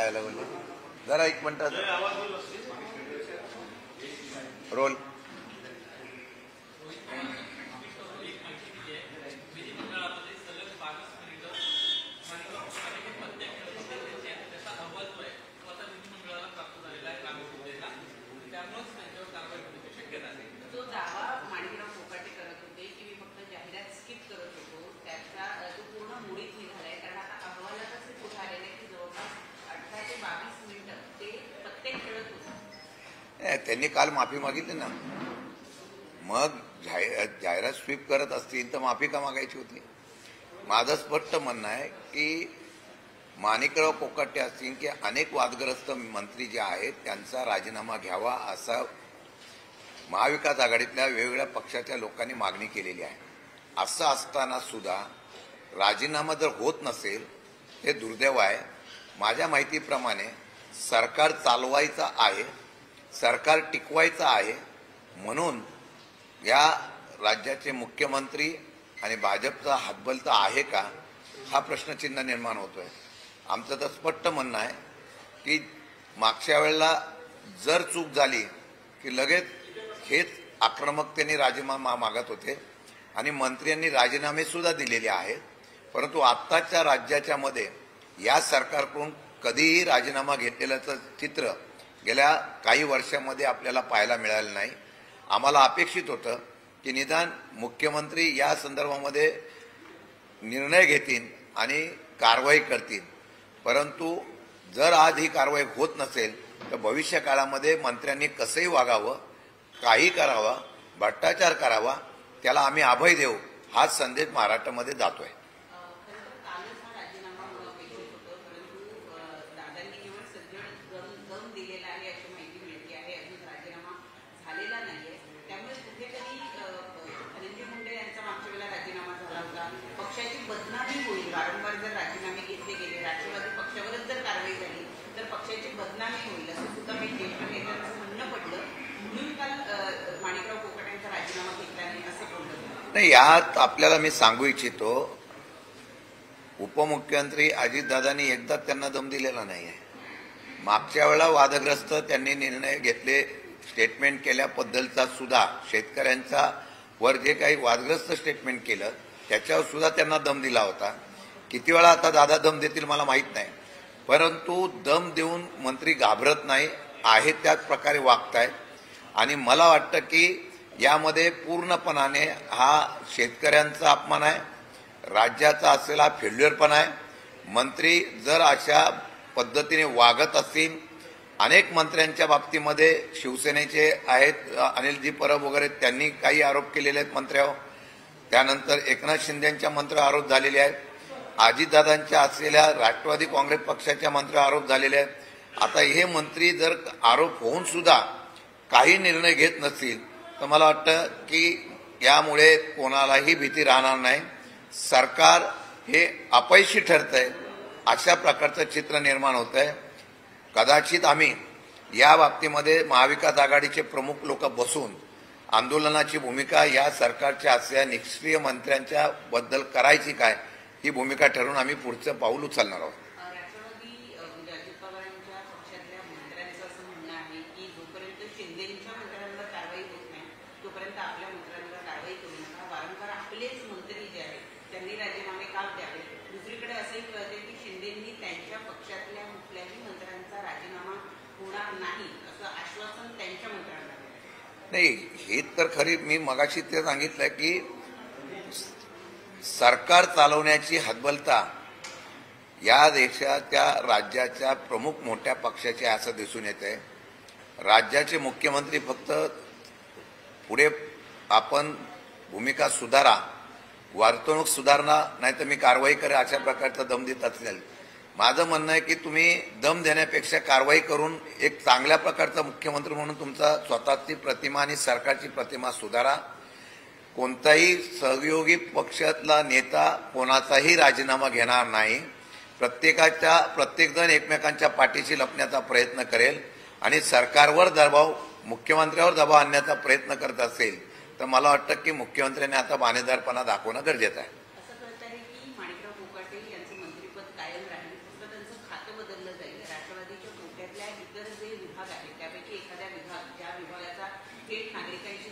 यायला बोलले जरा एक मिनिट रोल त्यांनी काल माफी मागितली ना, मग जाहिरात स्वीप करत असतील तर माफी का मागायची होती. माझं स्पष्ट म्हणणं आहे की माणिकराव कोकाटे असतील की अनेक वादग्रस्त मंत्री जे आहेत त्यांचा राजीनामा घ्यावा असा महाविकास आघाडीतल्या वेगवेगळ्या पक्षाच्या लोकांनी मागणी केलेली आहे. असं असताना सुद्धा राजीनामा जर होत नसेल हे दुर्दैव आहे. माझ्या माहितीप्रमाणे सरकार चालवायचं आहे, सरकार टिकवायचं आहे, म्हणून या राज्याचे मुख्यमंत्री आणि भाजपचा हातबलता आहे का हा प्रश्नचिन्ह निर्माण होतोय. आमचं तर स्पष्ट म्हणणं आहे की मागच्या वेळेला जर चूक झाली की लगेच हेच आक्रमकतेने राजीनामा मागत होते आणि मंत्र्यांनी राजीनामे सुद्धा दिलेले आहेत. परंतु आत्ताच्या राज्याच्या मध्ये या सरकारकडून कधीही राजीनामा घेतलेल्याचं चित्र गेल्या काही वर्षांमध्ये आपल्याला पाहायला मिळालं नाही. आम्हाला अपेक्षित होतं की निदान मुख्यमंत्री या संदर्भामध्ये निर्णय घेतील आणि कारवाई करतील. परंतु जर आज ही कारवाई होत नसेल तर भविष्य काळामध्ये मंत्र्यांनी कसंही वागावं, काही करावं, भ्रष्टाचार करावा, त्याला आम्ही अभय देऊ हाच संदेश महाराष्ट्रामध्ये जातोय. नाही, यात आपल्याला मी सांगू इच्छितो उपमुख्यमंत्री अजितदादांनी एकदा त्यांना दम दिलेला नाही आहे. मागच्या वेळेला वादग्रस्त त्यांनी निर्णय घेतले, स्टेटमेंट केल्याबद्दलचा सुद्धा शेतकऱ्यांचा वर जे काही वादग्रस्त स्टेटमेंट केलं त्याच्यावर सुद्धा त्यांना दम दिला होता. किती वेळा आता दादा दम देतील मला माहित नाही, परंतु दम देऊन मंत्री घाबरत नाही, आहे त्याच प्रकारे वागतायत. आणि मला वाटतं की यामध्ये पूर्णपणाने हा शेतकऱ्यांचा अपमान आहे, राज्याचा असलेला फेल्युअरपणा आहे. मंत्री जर अशा पद्धतीने वागत असतील, अनेक मंत्र्यांच्या बाबतीमध्ये शिवसेनेचे आहेत अनिलजी परब वगैरे त्यांनी काही आरोप केलेले आहेत मंत्र्यावर, त्यानंतर एकनाथ शिंदेच्या मंत्र्यावर आरोप झालेले आहेत, अजितदादांच्या असलेल्या राष्ट्रवादी काँग्रेस पक्षाच्या मंत्र्यावर आरोप झालेले आहेत. आता हे मंत्री जर आरोप होऊन सुद्धा काही निर्णय घेत नसतील तर मला वाटतं की यामुळे कोणालाही भीती राहणार नाही. सरकार हे अपयशी ठरतंय अशा प्रकारचं चित्र निर्माण होतंय. कदाचित आम्ही या बाबतीमध्ये महाविकास आघाडीचे प्रमुख लोक बसून आंदोलनाची भूमिका या सरकारच्या असलेल्या निष्क्रिय मंत्र्यांच्या बद्दल करायची काय ही भूमिका ठरवून आम्ही पुढचं पाऊल उचलणार आहोत. नाही, हे तर खरी मी मगाशी ते सांगितलं की सरकार चालवण्याची हतबलता या देशाच्या राज्याच्या प्रमुख मोठ्या पक्षाची असं दिसून येते. राज्याचे मुख्यमंत्री फक्त पुढे आपण भूमिका सुधारा, वर्तणूक सुधारणा, नाही तर मी कारवाई करेन अशा प्रकारचा दम देत असेल. माझं म्हणणं आहे की तुम्ही दम देण्यापेक्षा कारवाई करून एक चांगल्या प्रकारचा मुख्यमंत्री म्हणून तुमचा स्वतःची प्रतिमा आणि सरकारची प्रतिमा सुधारा. कोणताही सहयोगी पक्षातला नेता कोणाचाही राजीनामा घेणार नाही. प्रत्येकजण एकमेकांच्या पाठीशी लपण्याचा प्रयत्न करेल आणि सरकारवर दबाव, मुख्यमंत्र्यावर दबाव आणण्याचा प्रयत्न करत असेल तर मला वाटतं की मुख्यमंत्र्यांनी आता बाणेदारपणा दाखवणं गरजेचं आहे.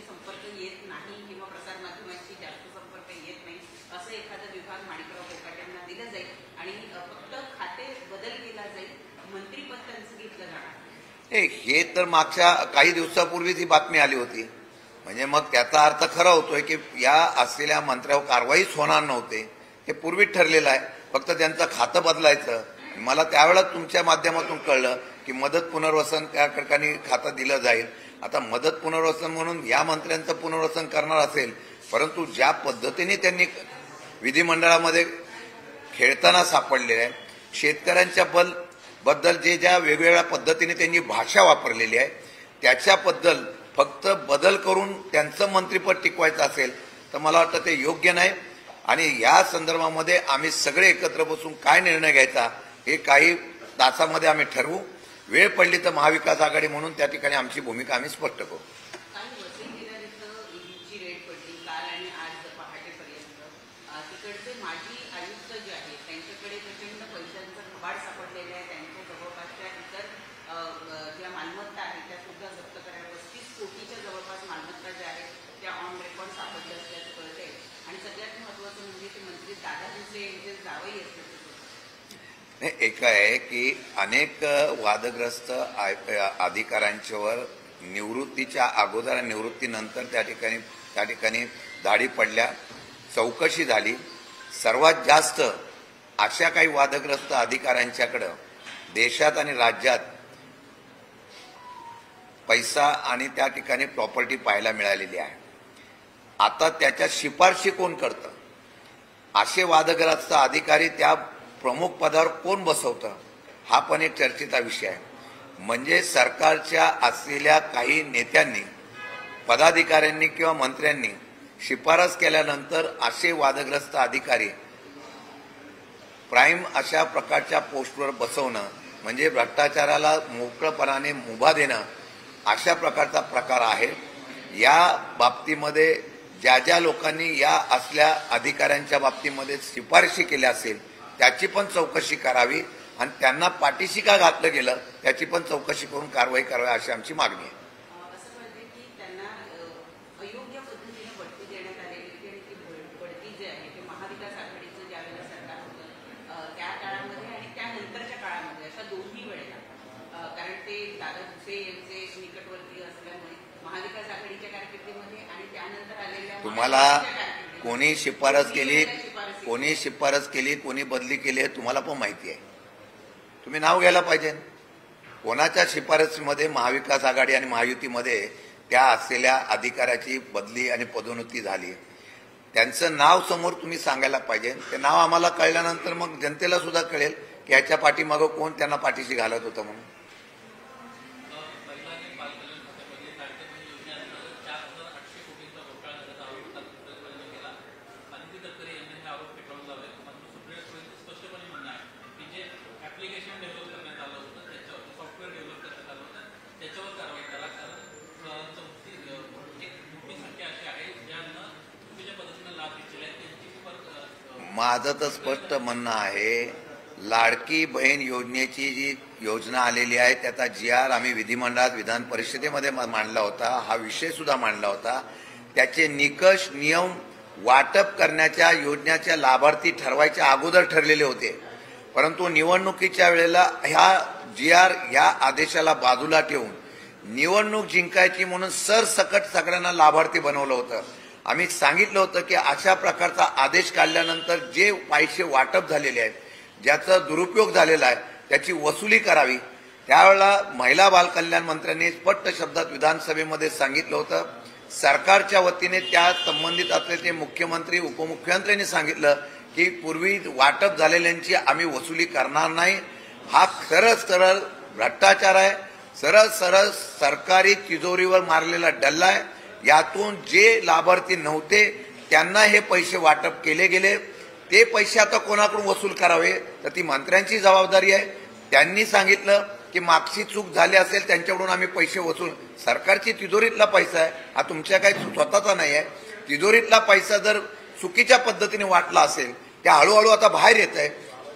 संपर्क येत नाही किंवा प्रसार माध्यमांशी जास्त संपर्क येत नाही असं एखादा विभाग माणिकराव कोकाटेंना दिलं जाईल आणि फक्त खाते बदल केला जाईल, मंत्रीपद त्यांचं घेतलं जाणार. हे तर मागच्या काही दिवसापूर्वीच ही बातमी आली होती. म्हणजे मग त्याचा अर्थ खरा होतोय की या असलेल्या मंत्र्यावर कारवाईच होणार नव्हते. हे पूर्वीच ठरलेलं आहे, फक्त त्यांचं खातं बदलायचं. मला त्यावेळेला तुमच्या माध्यमातून कळलं की मदत पुनर्वसन त्या ठिकाणी खातं दिलं जाईल. आता मदत पुनर्वसन म्हणून या मंत्र्यांचं पुनर्वसन करणार असेल, परंतु ज्या पद्धतीने त्यांनी विधिमंडळामध्ये खेळताना सापडलेले आहे, शेतकऱ्यांच्या बद्दल ज्या वेगवेगळ्या पद्धतीने त्यांनी भाषा वापरलेली आहे, त्याच्याबद्दल फक्त बदल करून त्यांचं मंत्रिपद टिकवायचं असेल तर मला वाटतं ते योग्य नाही. आणि या संदर्भामध्ये आम्ही सगळे एकत्र बसून काय निर्णय घ्यायचा हे काही तासामध्ये आम्ही ठरवू. वेळ पडली तर महाविकास आघाडी म्हणून त्या ठिकाणी आमची भूमिका आम्ही स्पष्ट करू. तिकडचे माजी आयुक्त जे आहेत त्यांच्याकडे प्रचंड पैशांचं कबाड सापडलेलं आहे. त्यांच्या जवळपासच्या इतर ज्या मालमत्ता आहेत त्या सुद्धा जप्त करायला 35 कोटीच्या जवळपास मालमत्ता ज्या आहेत त्या ऑन रेकॉर्ड सापडल्या असल्याचं कळतंय. आणि सगळ्यात महत्वाचं म्हणजे ते मंत्री दादा भुसे यांचे जावई असल्याचं. एक आहे की अनेक वादग्रस्त अधिकाऱ्यांच्यावर निवृत्तीच्या अगोदर आणि निवृत्तीनंतर त्या ठिकाणी दाढी पडल्या, चौकशी झाली. सर्वात जास्त अशा काही वादग्रस्त अधिकाऱ्यांच्याकडं देशात आणि राज्यात पैसा आणि त्या ठिकाणी प्रॉपर्टी पाहायला मिळालेली आहे. आता त्याच्या शिफारशी कोण करतं, असे वादग्रस्त अधिकारी त्या प्रमुख पदावर कोण बसवतं, हा पण एक चर्चेचा विषय आहे. म्हणजे सरकारच्या असलेल्या काही नेत्यांनी, पदाधिकाऱ्यांनी किंवा मंत्र्यांनी शिफारस केल्यानंतर असे वादग्रस्त अधिकारी प्राईम अशा प्रकारच्या पोस्टवर बसवणं म्हणजे भ्रष्टाचाराला मोकळपणाने मुभा देणं, अशा प्रकारचा प्रकार आहे. या बाबतीमध्ये ज्या लोकांनी या असल्या अधिकाऱ्यांच्या बाबतीमध्ये शिफारशी केल्या असेल त्याची पण चौकशी करावी आणि त्यांना पाठीशी का घातलं गेलं त्याची पण चौकशी करून कारवाई करावी अशी आमची मागणी आहे. असं कळतं की त्यांना अयोग्य पद्धतीने बढती देण्यात आलेली होती आणि ती बढती जी आहे ते महाविकास आघाडीचं ज्यावेळेला सरकार होतं त्या काळामध्ये आणि त्यानंतरच्या काळामध्ये अशा दोन्ही वेळेला, कारण ते दादा भुसे यांचे निकटवर्तीय असल्यामुळे महाविकास आघाडीच्या कारकिर्दीमध्ये आणि त्यानंतर आलेल्या तुम्हाला कोणी शिफारस केली, कोणी बदली केली आहे तुम्हाला पण माहिती आहे. तुम्ही नाव घ्यायला पाहिजे. कोणाच्या शिफारसीमध्ये महाविकास आघाडी आणि महायुतीमध्ये त्या असलेल्या अधिकाऱ्याची बदली आणि पदोन्नती झाली, त्यांचं नाव समोर तुम्ही सांगायला पाहिजे. ते नाव आम्हाला कळल्यानंतर मग जनतेला सुद्धा कळेल की ह्याच्या पाठीमागं कोण त्यांना पाठीशी घालत होतं म्हणून. माझं तर स्पष्ट म्हणणं आहे, लाडकी बहीण योजनेची जी योजना आलेली आहे त्याचा GR आम्ही विधिमंडळात विधान परिषदेमध्ये मांडला होता, हा विषय सुद्धा मांडला होता. त्याचे निकष नियम वाटप करण्याच्या योजनेच्या लाभार्थी ठरवायच्या अगोदर ठरलेले होते, परंतु निवडणुकीच्या वेळेला ह्या GR ह्या आदेशाला बाजूला ठेवून निवडणूक जिंकायची म्हणून सरसकट सगळ्यांना लाभार्थी बनवलं होतं. आम्ही सांगितलं होतं की अशा प्रकारचा आदेश काढल्यानंतर जे पैसे वाटप झालेले आहेत, ज्याचा दुरुपयोग झालेला आहे त्याची वसुली करावी. त्यावेळेला महिला बालकल्याण मंत्र्यांनी स्पष्ट शब्दात विधानसभेमध्ये सांगितलं होतं. सरकारच्या वतीने त्या संबंधित असलेले मुख्यमंत्री उपमुख्यमंत्र्यांनी सांगितलं की पूर्वी वाटप झालेल्यांची आम्ही वसुली करणार नाही. हा सरळ भ्रष्टाचार आहे, सरळ सरकारी तिजोरीवर मारलेला डल्ला आहे. यातून जे लाभार्थी नव्हते त्यांना हे पैसे वाटप केले गेले. ते पैसे आता कोणाकडून वसूल करावे तर ती मंत्र्यांची जबाबदारी आहे. त्यांनी सांगितलं की मागची चूक झाली असेल त्यांच्याकडून आम्ही पैसे वसूल, सरकारची तिजोरीतला पैसा आहे, हा तुमच्या काही स्वतःचा नाही आहे. तिजोरीतला पैसा जर चुकीच्या पद्धतीने वाटला असेल त्या हळूहळू आता बाहेर येत आहे.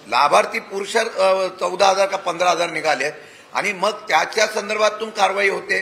लाभार्थी पुरुष 14,000 का 15,000 निघाले आणि मग त्याच्या संदर्भातून कारवाई होते.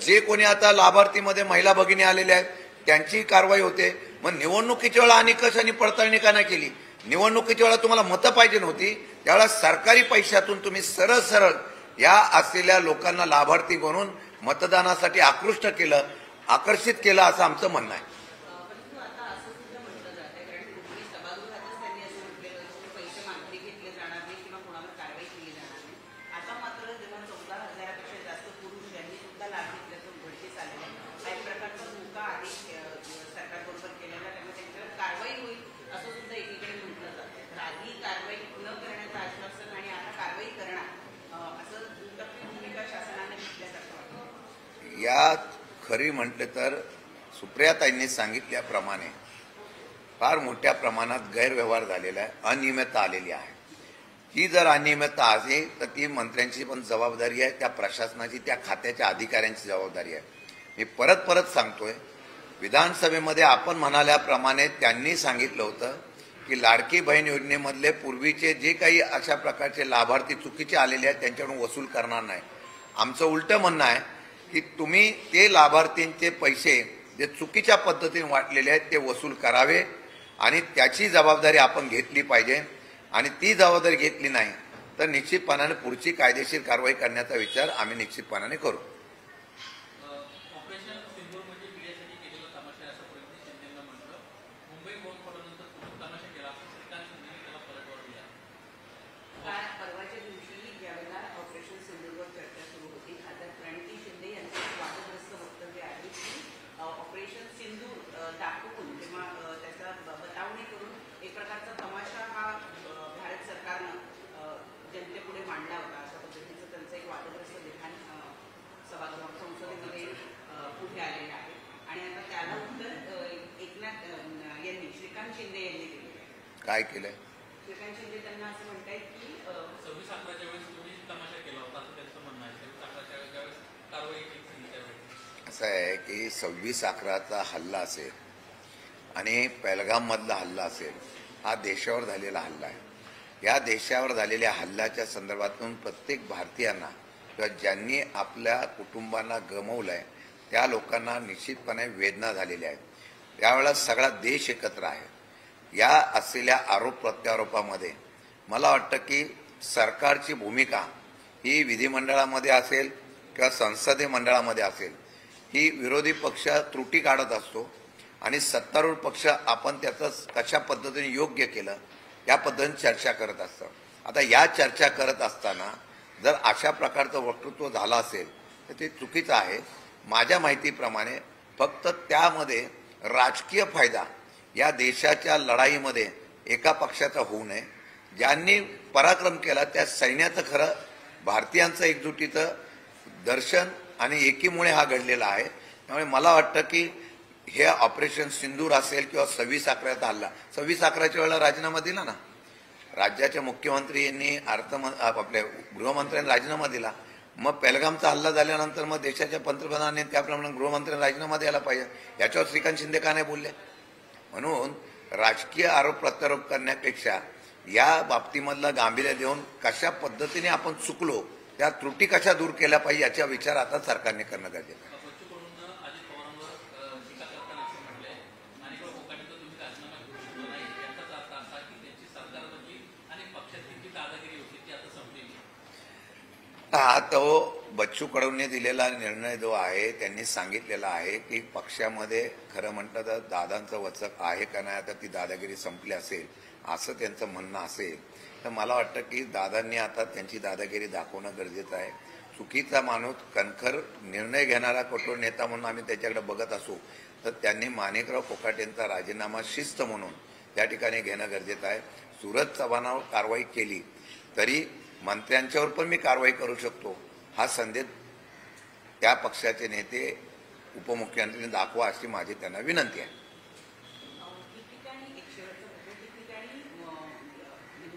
जे कोणी आता लाभार्थीमध्ये महिला भगिनी आलेल्या आहेत त्यांची कारवाई होते. मग निवडणुकीच्या वेळा आणि कशाने पडताळणी का नाही केली? निवडणुकीच्या वेळा तुम्हाला मतं पाहिजे नव्हती, त्यावेळेला सरकारी पैशातून तुम्ही सरळ सरळ या असलेल्या लोकांना लाभार्थी बनवून मतदानासाठी आकर्षित केलं असं आमचं म्हणणं आहे. परंतु आता असं सुद्धा म्हटलं जात आहे, कारण कुठल्याही सभागृहातच त्यांनी असं म्हटलेलं होतं की पैसे मागणी घेतले जाणार नाही किंवा कोणावर कारवाई केली जाणार नाही. आता मात्र जेव्हा 14,000पेक्षा जास्त पुरुष यांनी सुद्धा लाभ घेतल्याचं उघडकीस आलेलं आहे, काही प्रकारचा धोका आधी सरकारबरोबर केलेला, त्यामुळे त्यांच्यावर कारवाई होईल असं सुद्धा एकीकडे म्हटलं जातं. तर आधी कारवाई न करण्याचं आश्वासन आणि आता कारवाई करणार असं दुटप्पी भूमिका शासनाने घेतल्यासारखं वाटतं. यात खरी म्हटलं तर सुप्रियाताईंनी सांगितल्याप्रमाणे फार मोठ्या प्रमाणात गैरव्यवहार झालेला आहे, अनियमितता आलेली आहे. ही जर अनियमितता असेल तर ती मंत्र्यांची पण जबाबदारी आहे, त्या प्रशासनाची, त्या खात्याच्या अधिकाऱ्यांची जबाबदारी आहे. मी परत परत सांगतोय, विधानसभेमध्ये आपण म्हणाल्याप्रमाणे त्यांनी सांगितलं होतं की लाडकी बहीण योजनेमधले पूर्वीचे जे काही अशा प्रकारचे लाभार्थी चुकीचे आलेले आहेत त्यांच्याकडून वसूल करणार नाही. आमचं उलटं म्हणणं आहे की तुम्ही ते लाभार्थींचे पैसे जे चुकीच्या पद्धतीने वाटलेले आहेत ते वसूल करावे आणि त्याची जबाबदारी आपण घेतली पाहिजे. आणि ती जबाबदारी घेतली नाही तर निश्चितपणाने पुढची कायदेशीर कारवाई करण्याचा विचार आम्ही निश्चितपणाने करू. ऑपरेशन सिंदूर म्हणजे मीडियासाठी केलेला तमाशा असं प्रयत्न शिंदेंना म्हटलं. मुंबई बॉम्बस्फोटानंतर खूप तमाशा केला असं श्रीकांत शिंदेने त्याला पलटवार दिला. परवाच्या दिवशी ज्यावेळेला ऑपरेशन सिंधूरवर चर्चा सुरू होती, खासदार प्रणिती शिंदे यांचं एक वादग्रस्त वक्तव्य आहे की ऑपरेशन सिंधूर दाखवून किंवा त्याचा बतावणी करून एक प्रकारचा तमाशा हा भारत सरकारनं जनतेपुढे मांडला होता, अशा पद्धतीचं त्यांचं एक वादग्रस्त विधान सभागृहात संसदेमध्ये पुढे आलेलं आहे. आणि आता त्याला उत्तर एकनाथ यांनी, श्रीकांत शिंदे यांनी दिलेलं आहे. काय केलंय? श्रीकांत शिंदे त्यांना असं म्हणतायत की 26/11च्या वेळेस तुम्ही तमाशा केला होता असं त्यांचं म्हणणं आहे. 26/11च्या वेळेस कारवाई केली त्यावेळेस असं आहे की 26/11चा हल्ला असेल आणि पहलगाममधला हल्ला असेल, हा देशावर झालेला हल्ला आहे. या देशावर झालेल्या हल्ल्याच्या संदर्भातून प्रत्येक भारतीयांना किंवा ज्यांनी आपल्या कुटुंबांना गमवलं आहे त्या लोकांना निश्चितपणे वेदना झालेल्या आहेत. त्यावेळेला सगळा देश एकत्र आहे. या असलेल्या आरोप प्रत्यारोपामध्ये मला वाटतं की सरकारची भूमिका ही विधिमंडळामध्ये असेल किंवा संसदीय मंडळामध्ये असेल, ही विरोधी पक्ष त्रुटी काढत असतो आणि सत्तारूढ पक्ष आपण त्याचं कशा पद्धतीने योग्य केलं या पद्धतीने चर्चा करत असतं. आता या चर्चा करत असताना जर अशा प्रकारचं वक्तृत्व झालं असेल तर ते चुकीचं आहे. माझ्या माहितीप्रमाणे फक्त त्यामध्ये राजकीय फायदा या देशाच्या लढाईमध्ये एका पक्षाचा होऊ नये. ज्यांनी पराक्रम केला त्या सैन्याचं खरं भारतीयांचं एकजुटीचं दर्शन आणि एकीमुळे हा घडलेला आहे. त्यामुळे मला वाटतं की हे ऑपरेशन सिंदूर असेल किंवा 26/11चा हल्ला, 26/11च्या वेळेला राजीनामा दिला ना राज्याचे मुख्यमंत्री यांनी, आपल्या गृहमंत्र्यांनी राजीनामा दिला. मग पहलगामचा हल्ला झाल्यानंतर मग देशाच्या पंतप्रधानांनी त्याप्रमाणे गृहमंत्र्यांनी राजीनामा द्यायला पाहिजे. याच्यावर श्रीकांत शिंदे का नाही बोलले? म्हणून राजकीय आरोप प्रत्यारोप करण्यापेक्षा या बाबतीमधला गांभीर्य देऊन कशा पद्धतीने आपण चुकलो, त्या त्रुटी कशा दूर केल्या पाहिजे याचा विचार आता सरकारने करणं गरजेचं आहे. अजित पवारांवर टीका करताना असं म्हटलंय, माणिकराव कोकाटेंचा तुम्ही राजीनामा घेऊ शकलो नाही, याचाच अर्थ असा की त्यांची सरकारवरची आणि पक्षाची जी दादागिरी होती ती आता संपलेली. हा तो बच्चू कडूंनी दिलेला निर्णय जो आहे, त्यांनी सांगितलेला आहे की पक्षामध्ये खरं म्हटलं तर दादांचं वचक आहे का नाही, आता ती दादागिरी संपली असेल असं त्यांचं म्हणणं असेल तर मला वाटतं की दादांनी आता त्यांची दादागिरी दाखवणं गरजेचं आहे. चुकीचा माणूस, कणखर निर्णय घेणारा कठोर नेता म्हणून आम्ही त्याच्याकडे बघत असू तर त्यांनी माणिकराव कोकाटेंचा राजीनामा शिस्त म्हणून त्या ठिकाणी घेणं गरजेचं आहे. सूरज चव्हाणावर कारवाई केली तरी मंत्र्यांच्यावर पण मी कारवाई करू शकतो, हा संदेश त्या पक्षाचे नेते उपमुख्यमंत्र्यांनी दाखवा अशी माझी त्यांना विनंती आहे.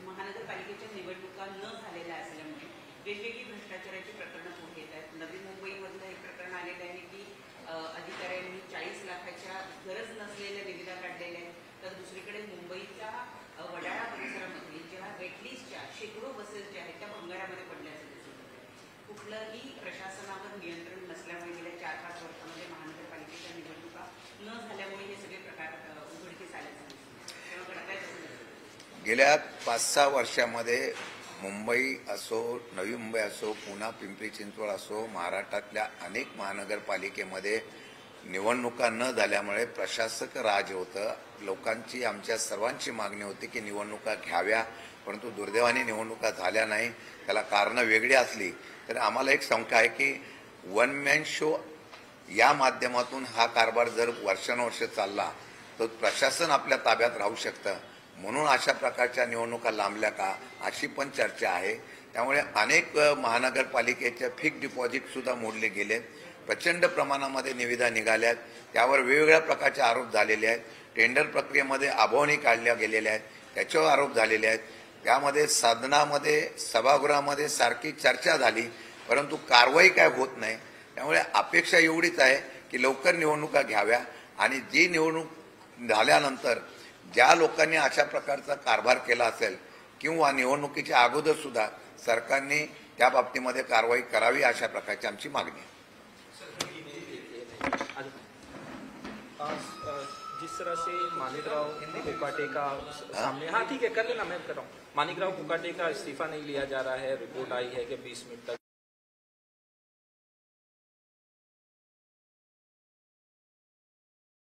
महानगरपालिकेच्या निवडणुका न झालेल्या असल्यामुळे वेगवेगळी भ्रष्टाचाराची प्रकरणं पुढे येत आहेत. नवी मुंबईमधलं एक प्रकरण आलेलं आहे की अधिकाऱ्यांनी 40 लाखाच्या गरज नसलेल्या निविदा काढलेल्या आहेत. तर दुसरीकडे मुंबईच्या वडाळा परिसरामध्ये जेव्हा वेटलिस्टच्या शेकडो बसेस ज्या आहेत त्या भंगारामध्ये पडल्याचं दिसून येतं. कुठलंही प्रशासनावर नियंत्रण नसल्यामुळे गेल्या 4-5 वर्षामध्ये महानगरपालिकेच्या निवडणुका न झाल्यामुळे हे सगळे प्रकार उघडकीस आल्याचं दिसतं. तेव्हा घडताय कसं दिसतं? गेल्या 5-6 वर्षामध्ये मुंबई असो, नवी मुंबई असो, पुणा, पिंपरी चिंचवड असो, महाराष्ट्रातल्या अनेक महानगरपालिकेमध्ये निवडणुका न झाल्यामुळे प्रशासक राज होतं. लोकांची, आमच्या सर्वांची मागणी होती की निवडणुका घ्याव्या, परंतु दुर्दैवाने निवडणुका झाल्या नाही. त्याला कारणं वेगळी असली तर आम्हाला एक शंका आहे की वन मॅन शो या माध्यमातून हा कारभार जर वर्षानुवर्ष चालला तर प्रशासन आपल्या ताब्यात राहू शकतं. म्हणून अशा प्रकारच्या निवडणुका लांबल्या का अशी पण चर्चा आहे. त्यामुळे अनेक महानगरपालिकेच्या फिक्स डिपॉझिट सुद्धा मोडले गेलेत. प्रचंड प्रमाणामध्ये निविदा निघाल्यात, त्यावर वेगवेगळ्या प्रकारचे आरोप झालेले आहेत. टेंडर प्रक्रियेमध्ये अभावणी काढल्या गेलेल्या आहेत, त्याच्यावर आरोप झालेले आहेत. त्यामध्ये सदनामध्ये, सभागृहामध्ये सारखी चर्चा झाली, परंतु कारवाई काय होत नाही. त्यामुळे अपेक्षा एवढीच आहे की लवकर निवडणुका घ्याव्या आणि जी निवडणूक झाल्यानंतर ज्या लोकांनी अशा प्रकारचा कारभार केला असेल किंवा निवडणुकीच्या अगोदर सुद्धा सरकारने त्या बाबतीमध्ये कारवाई करावी, अशा प्रकारची आमची मागणी आहे. जिस तरह से मानिकराव कोकाटे का सामने, हाँ ठीक है कर लेना, मैं कर रहा हूँ, मानिकराव कोकाटे का इस्तीफा नहीं लिया जा रहा है, रिपोर्ट आई है कि 20 मिनट तक